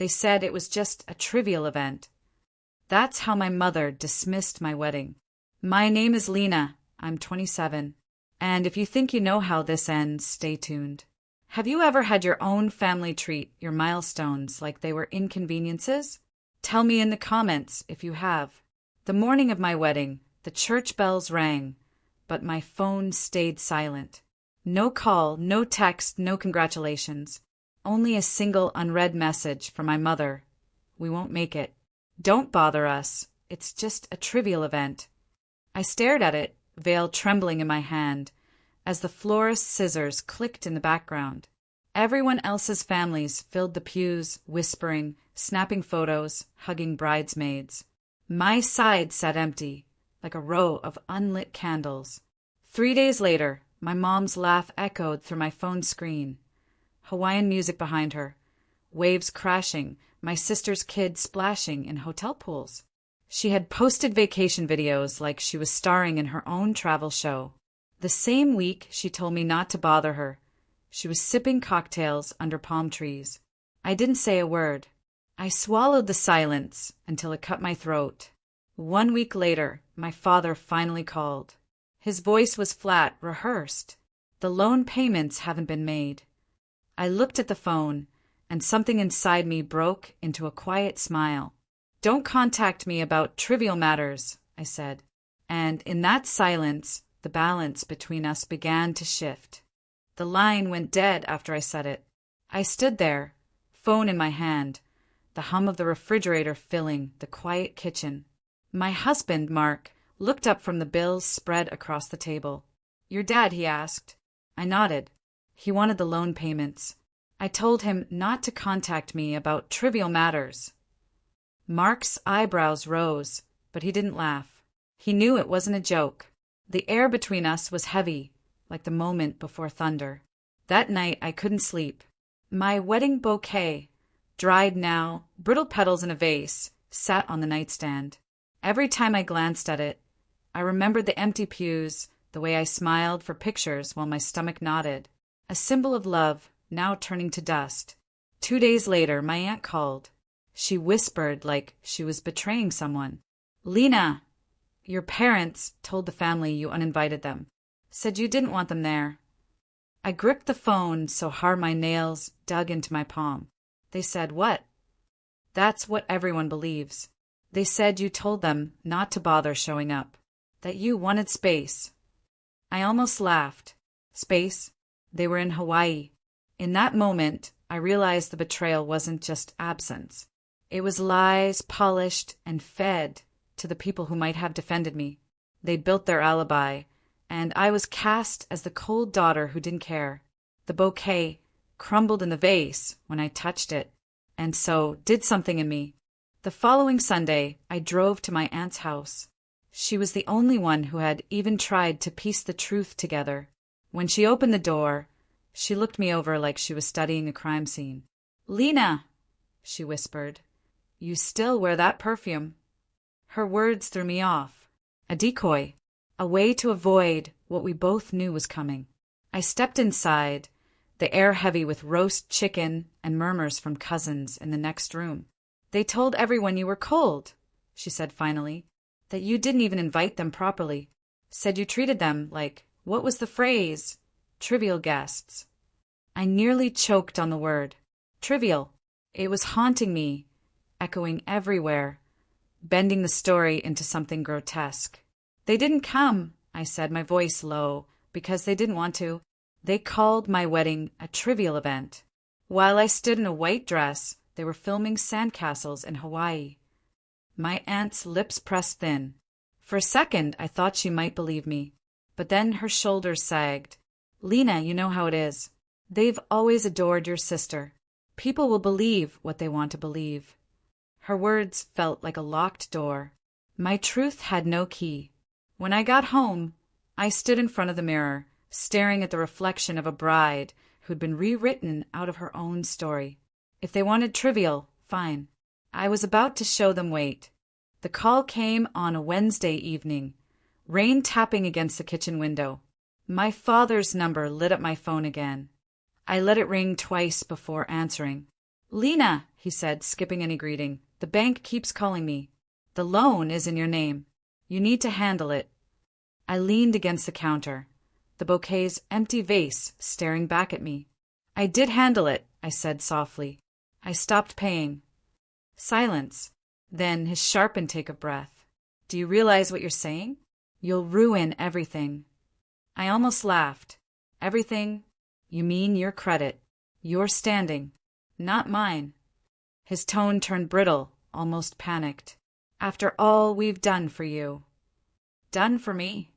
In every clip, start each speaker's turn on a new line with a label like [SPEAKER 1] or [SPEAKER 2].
[SPEAKER 1] They said it was just a trivial event. That's how my mother dismissed my wedding. My name is Lena. I'm 27. And if you think you know how this ends, stay tuned. Have you ever had your own family treat your milestones like they were inconveniences? Tell me in the comments if you have. The morning of my wedding, the church bells rang, but my phone stayed silent. No call, no text, no congratulations. Only a single unread message from my mother. We won't make it. Don't bother us. It's just a trivial event. I stared at it, veil trembling in my hand, as the florist's scissors clicked in the background. Everyone else's families filled the pews, whispering, snapping photos, hugging bridesmaids. My side sat empty, like a row of unlit candles. 3 days later, my mom's laugh echoed through my phone screen. Hawaiian music behind her, waves crashing, my sister's kids splashing in hotel pools. She had posted vacation videos like she was starring in her own travel show. The same week, she told me not to bother her. She was sipping cocktails under palm trees. I didn't say a word. I swallowed the silence until it cut my throat. 1 week later, my father finally called. His voice was flat, rehearsed. The loan payments haven't been made. I looked at the phone, and something inside me broke into a quiet smile. Don't contact me about trivial matters, I said. And in that silence, the balance between us began to shift. The line went dead after I said it. I stood there, phone in my hand, the hum of the refrigerator filling the quiet kitchen. My husband, Mark, looked up from the bills spread across the table. Your dad, he asked. I nodded. He wanted the loan payments. I told him not to contact me about trivial matters. Mark's eyebrows rose, but he didn't laugh. He knew it wasn't a joke. The air between us was heavy, like the moment before thunder. That night I couldn't sleep. My wedding bouquet, dried now, brittle petals in a vase, sat on the nightstand. Every time I glanced at it, I remembered the empty pews, the way I smiled for pictures while my stomach nodded. A symbol of love, now turning to dust. 2 days later, my aunt called. She whispered like she was betraying someone. Lena, your parents told the family you uninvited them. Said you didn't want them there. I gripped the phone so hard my nails dug into my palm. They said, what? That's what everyone believes. They said you told them not to bother showing up. That you wanted space. I almost laughed. Space? They were in Hawaii. In that moment, I realized the betrayal wasn't just absence. It was lies polished and fed to the people who might have defended me. They'd built their alibi, and I was cast as the cold daughter who didn't care. The bouquet crumbled in the vase when I touched it, and so did something in me. The following Sunday, I drove to my aunt's house. She was the only one who had even tried to piece the truth together. When she opened the door, she looked me over like she was studying a crime scene. Lena, she whispered, you still wear that perfume. Her words threw me off. A decoy. A way to avoid what we both knew was coming. I stepped inside, the air heavy with roast chicken and murmurs from cousins in the next room. They told everyone you were cold, she said finally, that you didn't even invite them properly. Said you treated them like, what was the phrase? Trivial guests. I nearly choked on the word. Trivial. It was haunting me, echoing everywhere, bending the story into something grotesque. They didn't come, I said, my voice low, because they didn't want to. They called my wedding a trivial event. While I stood in a white dress, they were filming sandcastles in Hawaii. My aunt's lips pressed thin. For a second, I thought she might believe me. But then her shoulders sagged. Lena, you know how it is. They've always adored your sister. People will believe what they want to believe. Her words felt like a locked door. My truth had no key. When I got home, I stood in front of the mirror, staring at the reflection of a bride who'd been rewritten out of her own story. If they wanted trivial, fine. I was about to show them weight. The call came on a Wednesday evening, rain tapping against the kitchen window. My father's number lit up my phone again. I let it ring twice before answering. Lena, he said, skipping any greeting, the bank keeps calling me. The loan is in your name. You need to handle it. I leaned against the counter, the bouquet's empty vase staring back at me. I did handle it, I said softly. I stopped paying. Silence. Then his sharp intake of breath. Do you realize what you're saying? You'll ruin everything. I almost laughed. Everything? You mean your credit, your standing, not mine. His tone turned brittle, almost panicked. After all we've done for you. Done for me?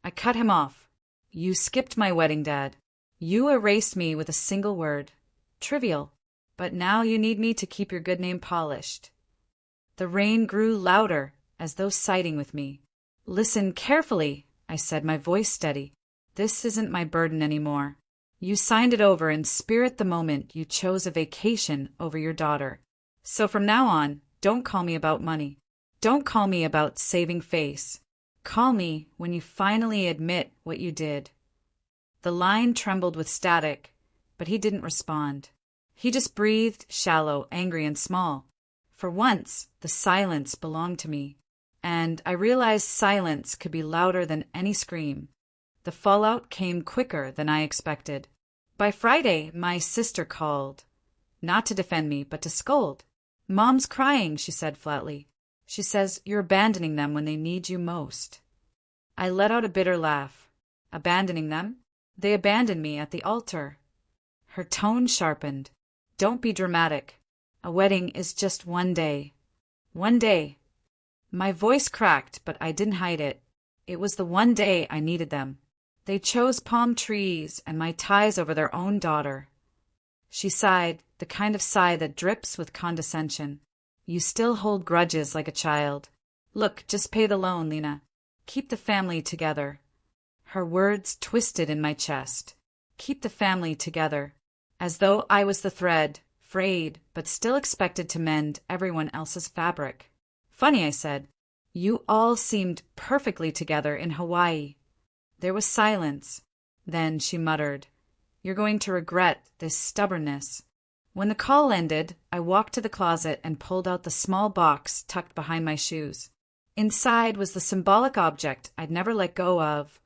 [SPEAKER 1] I cut him off. You skipped my wedding, Dad. You erased me with a single word. Trivial. But now you need me to keep your good name polished. The rain grew louder, as though siding with me. Listen carefully, I said, my voice steady. This isn't my burden anymore. You signed it over in spirit the moment you chose a vacation over your daughter. So from now on, don't call me about money. Don't call me about saving face. Call me when you finally admit what you did. The line trembled with static, but he didn't respond. He just breathed, shallow, angry, and small. For once, the silence belonged to me, and I realized silence could be louder than any scream. The fallout came quicker than I expected. By Friday, my sister called. Not to defend me, but to scold. Mom's crying, she said flatly. She says you're abandoning them when they need you most. I let out a bitter laugh. Abandoning them? They abandoned me at the altar. Her tone sharpened. Don't be dramatic. A wedding is just one day. One day. My voice cracked, but I didn't hide it. It was the one day I needed them. They chose palm trees and my ties over their own daughter. She sighed, the kind of sigh that drips with condescension. You still hold grudges like a child. Look, just pay the loan, Lena. Keep the family together. Her words twisted in my chest. Keep the family together. As though I was the thread, frayed, but still expected to mend everyone else's fabric. Funny, I said. You all seemed perfectly together in Hawaii. There was silence. Then she muttered, You're going to regret this stubbornness. When the call ended, I walked to the closet and pulled out the small box tucked behind my shoes. Inside was the symbolic object I'd never let go of,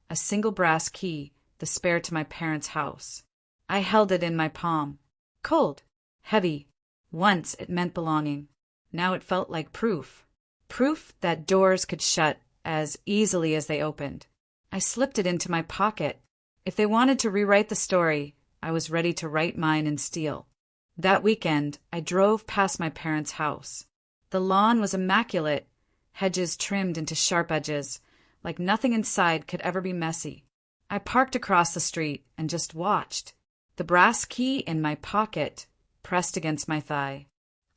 [SPEAKER 1] a single brass key, the spare to my parents' house. I held it in my palm. Cold, heavy. Once it meant belonging. Now it felt like proof. Proof that doors could shut as easily as they opened. I slipped it into my pocket. If they wanted to rewrite the story, I was ready to write mine in steel. That weekend, I drove past my parents' house. The lawn was immaculate, hedges trimmed into sharp edges, like nothing inside could ever be messy. I parked across the street and just watched, the brass key in my pocket, pressed against my thigh.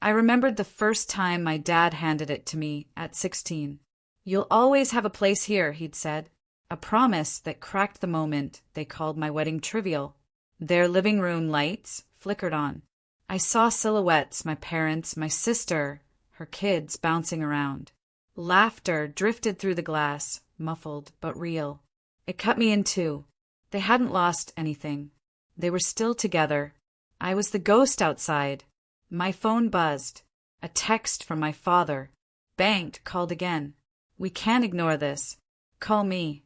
[SPEAKER 1] I remembered the first time my dad handed it to me at 16. You'll always have a place here, he'd said, a promise that cracked the moment they called my wedding trivial. Their living room lights flickered on. I saw silhouettes, my parents, my sister, her kids bouncing around. Laughter drifted through the glass, muffled but real. It cut me in two. They hadn't lost anything. They were still together. I was the ghost outside. My phone buzzed. A text from my father. Banked called again. We can't ignore this. Call me.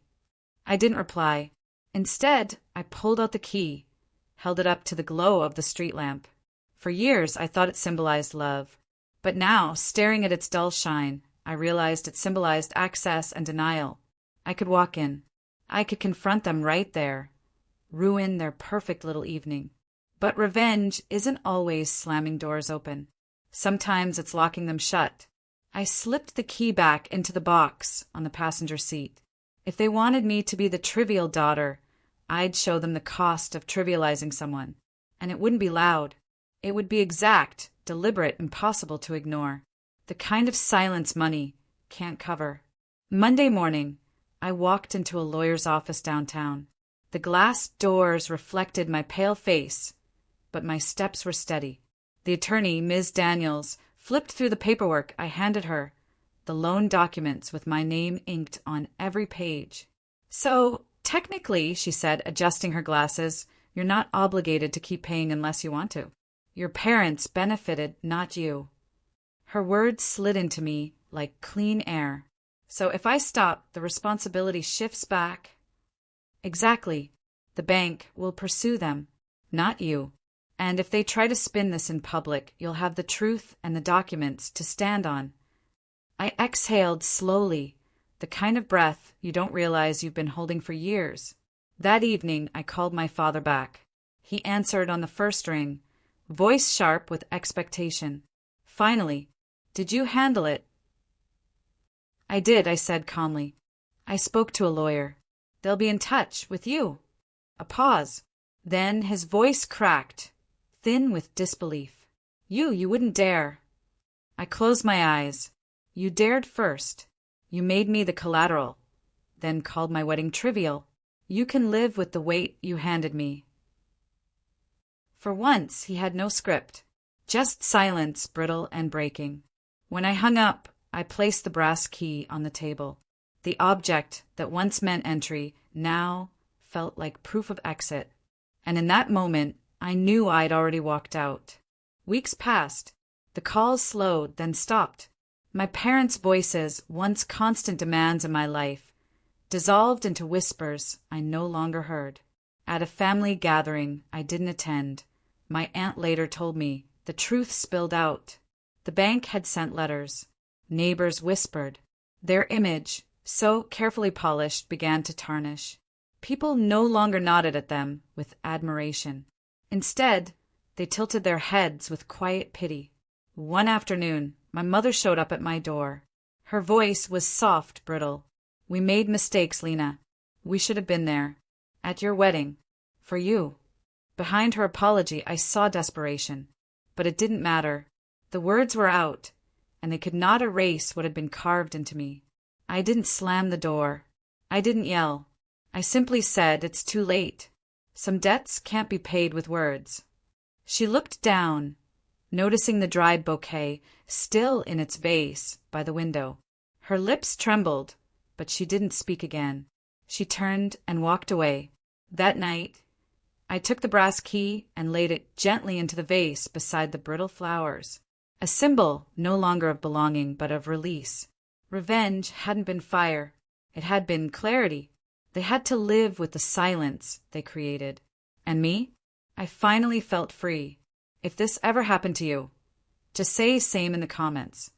[SPEAKER 1] I didn't reply. Instead, I pulled out the key, held it up to the glow of the street lamp. For years, I thought it symbolized love. But now, staring at its dull shine, I realized it symbolized access and denial. I could walk in. I could confront them right there. Ruin their perfect little evening. But revenge isn't always slamming doors open. Sometimes it's locking them shut. I slipped the key back into the box on the passenger seat. If they wanted me to be the trivial daughter, I'd show them the cost of trivializing someone. And it wouldn't be loud. It would be exact, deliberate, impossible to ignore. The kind of silence money can't cover. Monday morning, I walked into a lawyer's office downtown. The glass doors reflected my pale face, but my steps were steady. The attorney, Ms. Daniels, flipped through the paperwork I handed her, the loan documents with my name inked on every page. So, technically, she said, adjusting her glasses, you're not obligated to keep paying unless you want to. Your parents benefited, not you. Her words slid into me like clean air. So if I stop, the responsibility shifts back. Exactly. The bank will pursue them, not you. And if they try to spin this in public, you'll have the truth and the documents to stand on. I exhaled slowly, the kind of breath you don't realize you've been holding for years. That evening, I called my father back. He answered on the first ring, voice sharp with expectation. Finally, did you handle it? I did, I said calmly. I spoke to a lawyer. They'll be in touch with you. A pause. Then his voice cracked, thin with disbelief. You wouldn't dare. I closed my eyes. You dared first. You made me the collateral, then called my wedding trivial. You can live with the weight you handed me. For once, he had no script, just silence, brittle and breaking. When I hung up, I placed the brass key on the table. The object that once meant entry now felt like proof of exit. And in that moment, I knew I'd already walked out. Weeks passed. The calls slowed, then stopped. My parents' voices, once constant demands in my life, dissolved into whispers I no longer heard. At a family gathering I didn't attend, my aunt later told me the truth spilled out. The bank had sent letters. Neighbors whispered. Their image, so carefully polished, began to tarnish. People no longer nodded at them with admiration. Instead, they tilted their heads with quiet pity. One afternoon, my mother showed up at my door. Her voice was soft, brittle. We made mistakes, Lena. We should have been there. At your wedding. For you. Behind her apology, I saw desperation. But it didn't matter. The words were out, and they could not erase what had been carved into me. I didn't slam the door. I didn't yell. I simply said, it's too late. Some debts can't be paid with words. She looked down, noticing the dried bouquet still in its vase by the window. Her lips trembled, but she didn't speak again. She turned and walked away. That night, I took the brass key and laid it gently into the vase beside the brittle flowers, a symbol no longer of belonging but of release. Revenge hadn't been fire. It had been clarity. They had to live with the silence they created. And me? I finally felt free. If this ever happened to you, just say same in the comments.